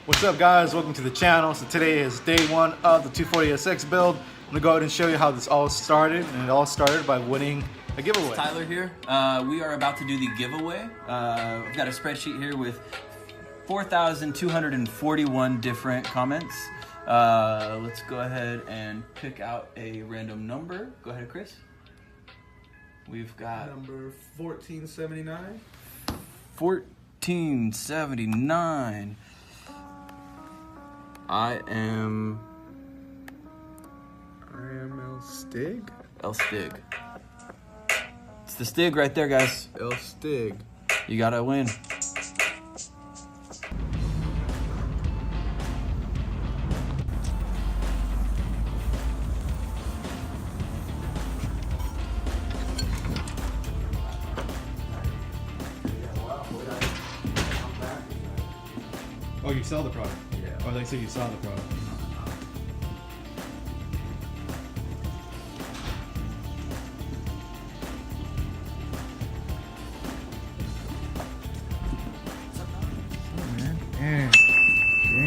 What's up guys, welcome to the channel. So today is day one of the 240SX build. I'm gonna go ahead and show you how this all started, and it all started by winning a giveaway. Tyler here. We are about to do the giveaway. We've got a spreadsheet here with 4,241 different comments. Let's go ahead and pick out a random number. Go ahead, Chris. We've got number 1479. 1479. I am El Stig. El Stig. It's the Stig right there, guys. El Stig. You gotta win. Oh, you sell the product? Yeah. Oh, they said you saw the product. Man.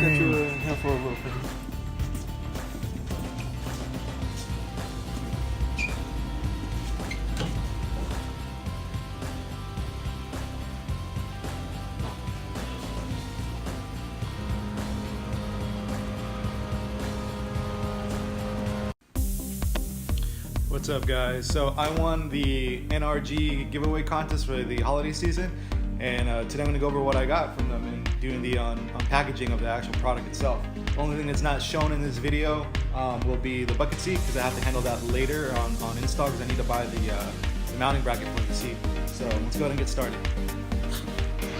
Got you a handful of little things. What's up guys? So I won the NRG giveaway contest for the holiday season, and today I'm going to go over what I got from them and doing the unpackaging of the actual product itself. The only thing that's not shown in this video will be the bucket seat, because I have to handle that later on install, because I need to buy the mounting bracket for the seat. So let's go ahead and get started.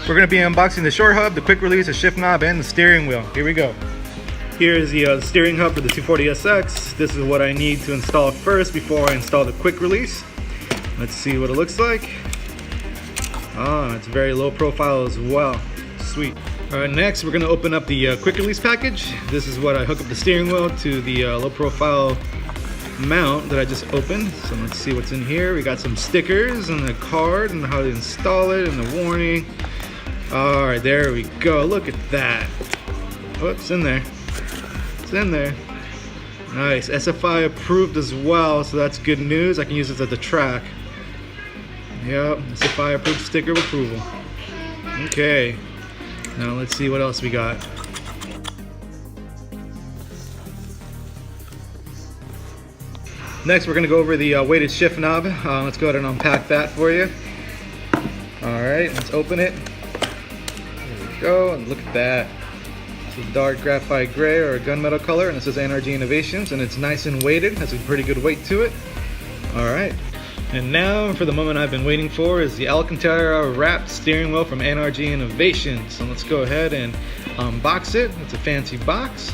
We're going to be unboxing the short hub, the quick release, the shift knob, and the steering wheel. Here we go. Here is the steering hub for the 240SX. This is what I need to install first before I install the quick release. Let's see what it looks like. Oh, it's very low profile as well. Sweet. All right, next we're gonna open up the quick release package. This is what I hook up the steering wheel to the low profile mount that I just opened. So let's see what's in here. We got some stickers and a card and how to install it and the warning. All right, there we go. Look at that. What's in there? It's in there. Nice. SFI approved as well, so that's good news. I can use this at the track. Yep, SFI approved sticker of approval. Okay. Now let's see what else we got. Next, we're going to go over the weighted shift knob. Let's go ahead and unpack that for you. Alright, let's open it. There we go, and look at that. It's a dark graphite gray or a gunmetal color, and it says NRG Innovations, and it's nice and weighted. Has a pretty good weight to it. Alright. And now for the moment I've been waiting for is the Alcantara wrapped steering wheel from NRG Innovations. So let's go ahead and unbox it. It's a fancy box.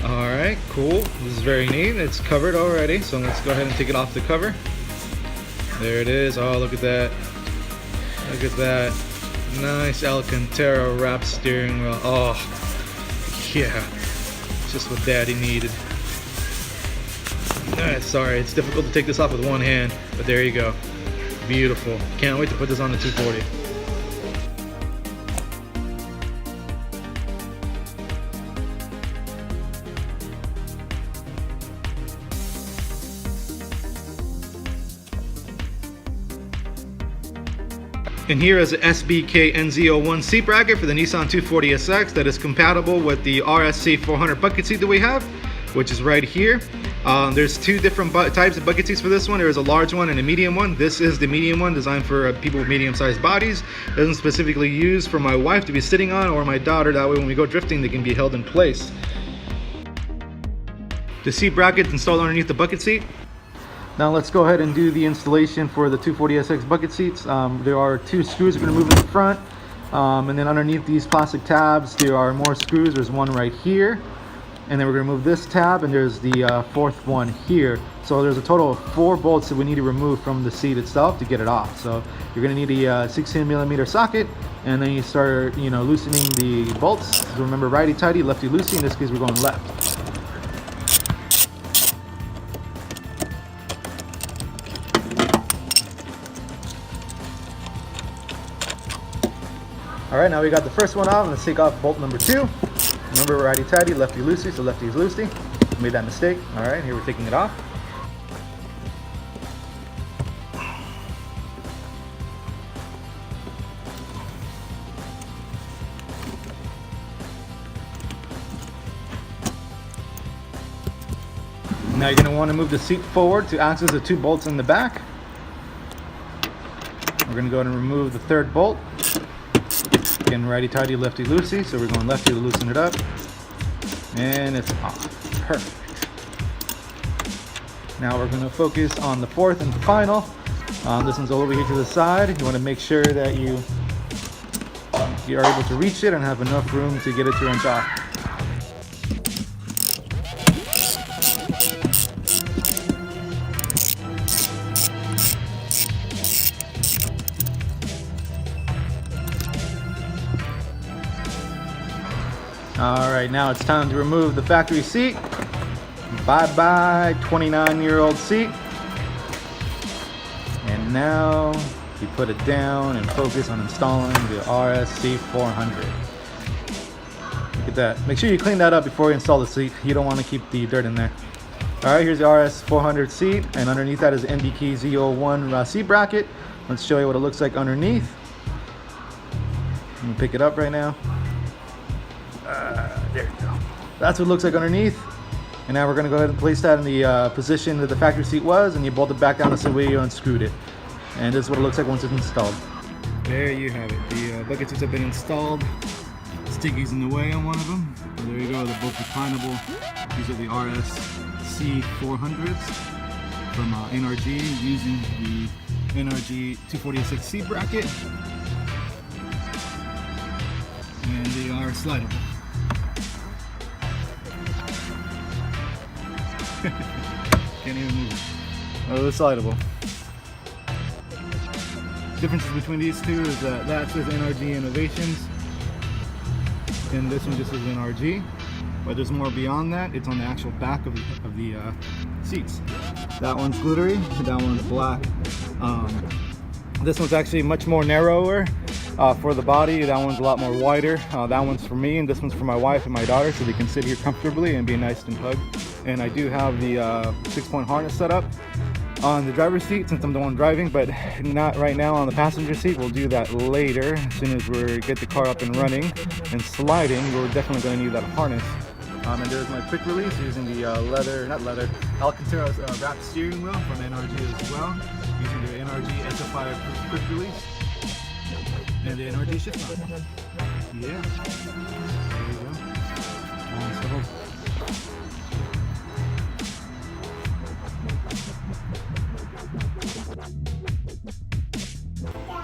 Alright, cool. This is very neat. It's covered already, so let's go ahead and take it off the cover. There it is. Oh, look at that. Look at that. Nice Alcantara wrapped steering wheel. Oh, yeah. Just what Daddy needed. Sorry, it's difficult to take this off with one hand, but there you go. Beautiful. Can't wait to put this on the 240. And here is the SBK NZ01 seat bracket for the Nissan 240SX that is compatible with the RSC-400 bucket seat that we have, which is right here. There's two different types of bucket seats for this one. There is a large one and a medium one. This is the medium one, designed for people with medium-sized bodies. It isn't specifically used for my wife to be sitting on, or my daughter. That way when we go drifting, they can be held in place. The seat bracket installed underneath the bucket seat. Now let's go ahead and do the installation for the 240SX bucket seats. There are two screws we're going to move in the front, and then underneath these plastic tabs there are more screws. There's one right here, and then we're going to move this tab, and there's the fourth one here. So there's a total of 4 bolts that we need to remove from the seat itself to get it off. So you're going to need a 16mm socket, and then you start loosening the bolts. So remember, righty tighty, lefty loosey. In this case we're going left. All right, now we got the first one off. Let's take off bolt number 2. Remember, righty-tighty, lefty-loosey, so lefty-loosey. Made that mistake. All right, here we're taking it off. Now you're going to want to move the seat forward to access the 2 bolts in the back. We're going to go ahead and remove the 3rd bolt. Again, righty-tighty, lefty-loosey, so we're going lefty to loosen it up. And it's off. Perfect. Now we're going to focus on the 4th and final. This one's all over here to the side. You want to make sure that you are able to reach it and have enough room to get it to wrench off. Alright, now it's time to remove the factory seat. Bye-bye, 29-year-old seat. And now you put it down and focus on installing the RSC-400. Look at that. Make sure you clean that up before you install the seat. You don't want to keep the dirt in there. Alright, here's the RS-400 seat, and underneath that is the NDK Z01 seat bracket. Let's show you what it looks like underneath. I'm going to pick it up right now. There you go. That's what it looks like underneath. And now we're going to go ahead and place that in the position that the factory seat was, and you bolt it back down the same way you unscrewed it. And this is what it looks like once it's installed. There you have it. The bucket seats have been installed. Sticky's in the way on one of them. So there you go. They're both reclinable. These are the RSC-400s from NRG using the NRG 246 seat bracket. And they are slidable. Can't even move it. Oh, they're slidable. Differences between these two is that says NRG Innovations and this one just says NRG. But there's more beyond that. It's on the actual back of the seats. That one's glittery, that one's black. This one's actually much more narrower for the body. That one's a lot more wider. That one's for me, and this one's for my wife and my daughter, so they can sit here comfortably and be nice and hugged. And I do have the 6-point harness set up on the driver's seat since I'm the one driving, but not right now on the passenger seat. We'll do that later. As soon as we get the car up and running and sliding, we're definitely going to need that harness. And there's my quick release using the Alcantara wrapped steering wheel from NRG as well, using the NRG SFI quick release and the NRG shift knob. Yeah, there you go.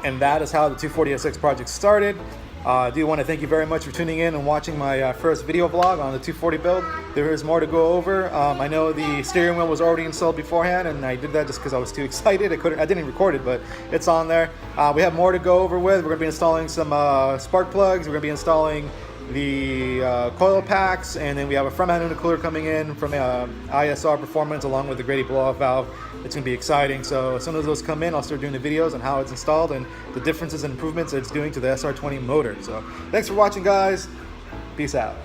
And that is how the 240SX project started. I do want to thank you very much for tuning in and watching my first video vlog on the 240 build. There is more to go over. I know the steering wheel was already installed beforehand, and I did that just because I was too excited. I didn't record it, but it's on there. We have more to go over with. We're going to be installing some spark plugs. We're going to be installing the coil packs, and then we have a front mount intercooler coming in from ISR Performance along with the Grady blow-off valve. It's going to be exciting. So as soon as those come in, I'll start doing the videos on how it's installed and the differences and improvements it's doing to the SR20 motor. So thanks for watching, guys. Peace out.